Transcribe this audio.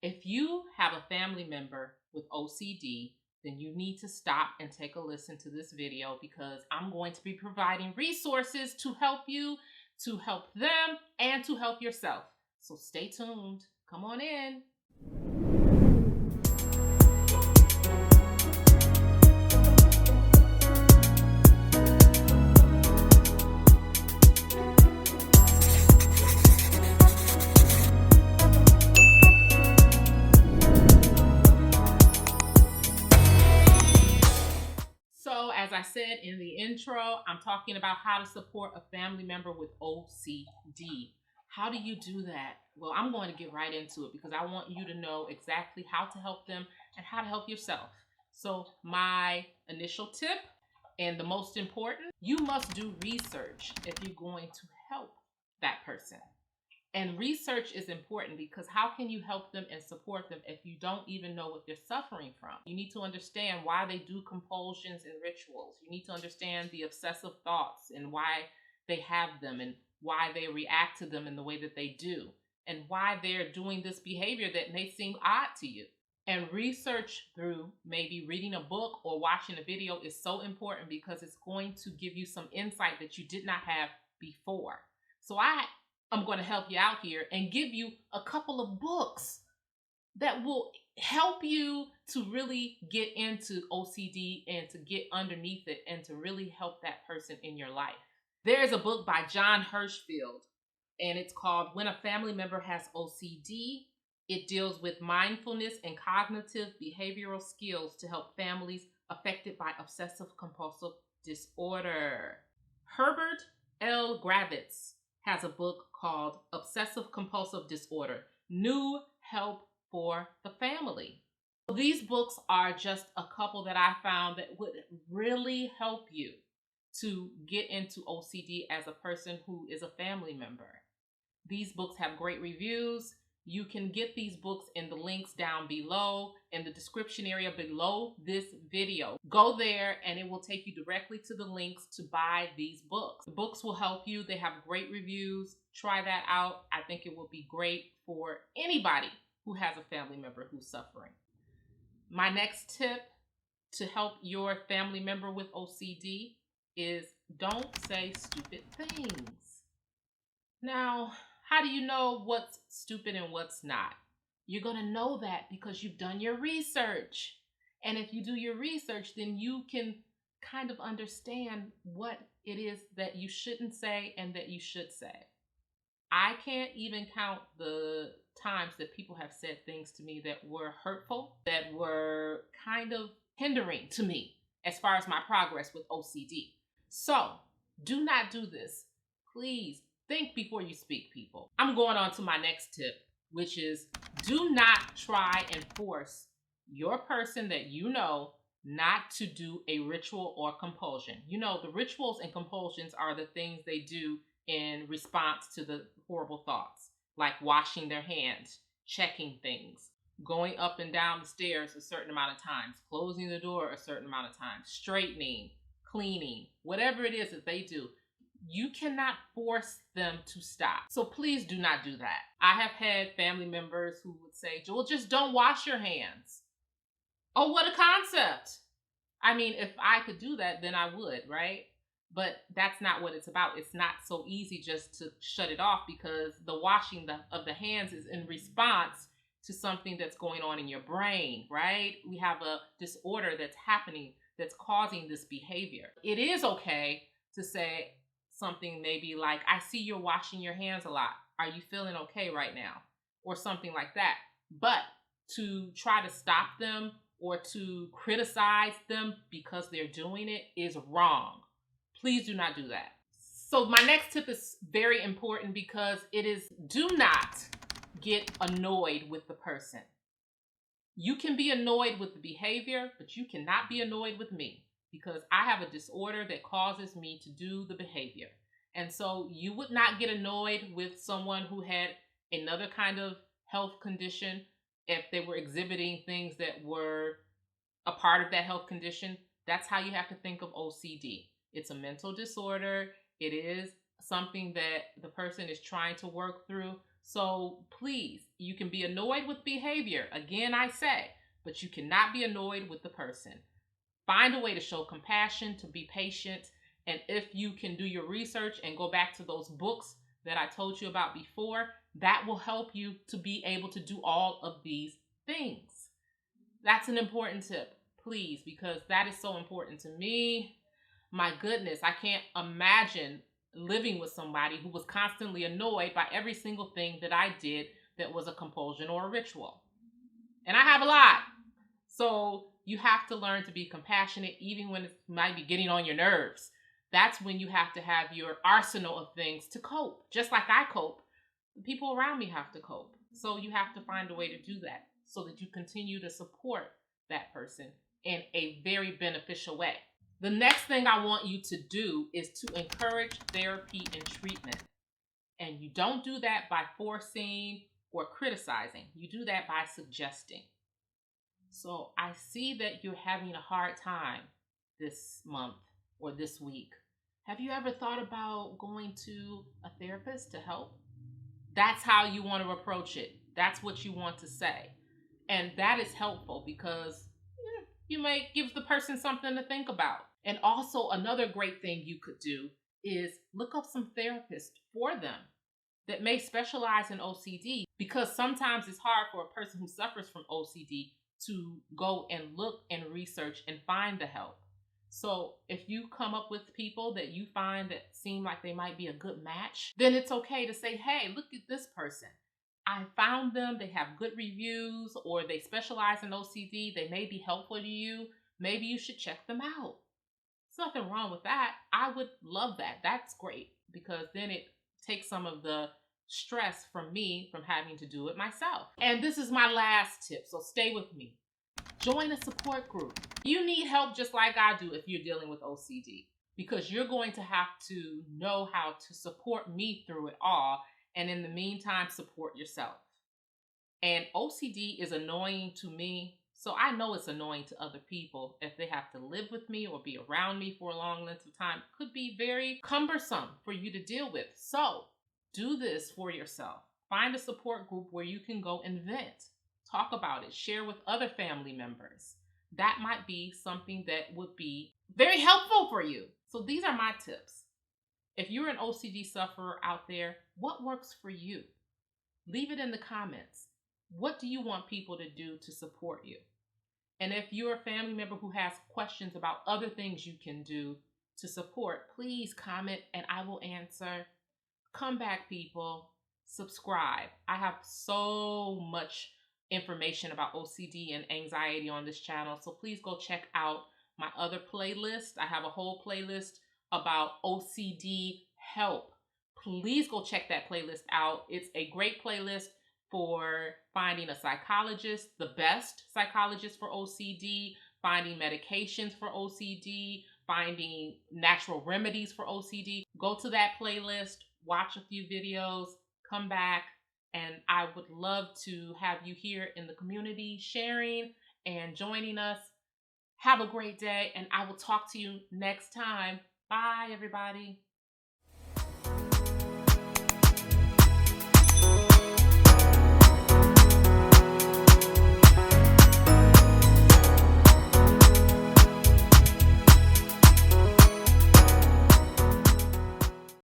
If you have a family member with OCD, then you need to stop and take a listen to this video because I'm going to be providing resources to help you, to help them, and to help yourself. So stay tuned. Come on in. So, as I said in the intro, I'm talking about how to support a family member with OCD. How do you do that? Well, I'm going to get right into it because I want you to know exactly how to help them and how to help yourself. So, my initial tip, and the most important, you must do research if you're going to help that person. And research is important because how can you help them and support them if you don't even know what they're suffering from? You need to understand why they do compulsions and rituals. You need to understand the obsessive thoughts and why they have them and why they react to them in the way that they do and why they're doing this behavior that may seem odd to you. And research through maybe reading a book or watching a video is so important because it's going to give you some insight that you did not have before. So I'm going to help you out here and give you a couple of books that will help you to really get into OCD and to get underneath it and to really help that person in your life. There's a book by John Hershfield, and it's called When a Family Member Has OCD. It deals with mindfulness and cognitive behavioral skills to help families affected by obsessive compulsive disorder. Hebert L. Gravitz has a book called Obsessive Compulsive Disorder, New Help for the Family. These books are just a couple that I found that would really help you to get into OCD as a person who is a family member. These books have great reviews. You can get these books in the links down below in the description area below this video. Go there and it will take you directly to the links to buy these books. The books will help you. They have great reviews. Try that out. I think it will be great for anybody who has a family member who's suffering. My next tip to help your family member with OCD is don't say stupid things. Now, how do you know what's stupid and what's not? You're going to know that because you've done your research. And if you do your research, then you can kind of understand what it is that you shouldn't say and that you should say. I can't even count the times that people have said things to me that were hurtful, that were kind of hindering to me as far as my progress with OCD. So do not do this. Please. Think before you speak, people. I'm going on to my next tip, which is do not try and force your person that you know not to do a ritual or compulsion. You know, the rituals and compulsions are the things they do in response to the horrible thoughts, like washing their hands, checking things, going up and down the stairs a certain amount of times, closing the door a certain amount of times, straightening, cleaning, whatever it is that they do. You cannot force them to stop. So please do not do that. I have had family members who would say, well, just don't wash your hands. Oh, what a concept. I mean, if I could do that, then I would, right? But that's not what it's about. It's not so easy just to shut it off because the washing of the hands is in response to something that's going on in your brain, right? We have a disorder that's happening that's causing this behavior. It is okay to say, something maybe like, I see you're washing your hands a lot. Are you feeling okay right now? Or something like that. But to try to stop them or to criticize them because they're doing it is wrong. Please do not do that. So my next tip is very important because it is do not get annoyed with the person. You can be annoyed with the behavior, but you cannot be annoyed with me. Because I have a disorder that causes me to do the behavior. And so you would not get annoyed with someone who had another kind of health condition if they were exhibiting things that were a part of that health condition. That's how you have to think of OCD. It's a mental disorder. It is something that the person is trying to work through. So please, you can be annoyed with behavior. Again, I say, but you cannot be annoyed with the person. Find a way to show compassion, to be patient. And if you can do your research and go back to those books that I told you about before, that will help you to be able to do all of these things. That's an important tip, please, because that is so important to me. My goodness, I can't imagine living with somebody who was constantly annoyed by every single thing that I did that was a compulsion or a ritual. And I have a lot. So you have to learn to be compassionate even when it might be getting on your nerves. That's when you have to have your arsenal of things to cope. Just like I cope, the people around me have to cope. So you have to find a way to do that so that you continue to support that person in a very beneficial way. The next thing I want you to do is to encourage therapy and treatment. And you don't do that by forcing or criticizing. You do that by suggesting. So I see that you're having a hard time this month or this week. Have you ever thought about going to a therapist to help? That's how you want to approach it. That's what you want to say. And that is helpful because you may give the person something to think about. And also another great thing you could do is look up some therapists for them that may specialize in OCD, because sometimes it's hard for a person who suffers from OCD to go and look and research and find the help. So if you come up with people that you find that seem like they might be a good match, then it's okay to say, hey, look at this person. I found them, they have good reviews, or they specialize in OCD. They may be helpful to you. Maybe you should check them out. There's nothing wrong with that. I would love that. That's great, because then it takes some of the stress from me from having to do it myself. And this is my last tip, so stay with me. Join a support group. You need help just like I do if you're dealing with OCD, because you're going to have to know how to support me through it all, and in the meantime, support yourself. And OCD is annoying to me, so I know it's annoying to other people if they have to live with me or be around me for a long length of time. It could be very cumbersome for you to deal with. So do this for yourself. Find a support group where you can go and vent. Talk about it. Share with other family members. That might be something that would be very helpful for you. So these are my tips. If you're an OCD sufferer out there, what works for you? Leave it in the comments. What do you want people to do to support you? And if you're a family member who has questions about other things you can do to support, please comment and I will answer. Come back, people. Subscribe. I have so much information about OCD and anxiety on this channel, so please go check out my other playlist. I have a whole playlist about OCD help. Please go check that playlist out. It's a great playlist for finding a psychologist, the best psychologist for OCD, finding medications for OCD, finding natural remedies for OCD. Go to that playlist, watch a few videos, come back, and I would love to have you here in the community sharing and joining us. Have a great day, and I will talk to you next time. Bye, everybody.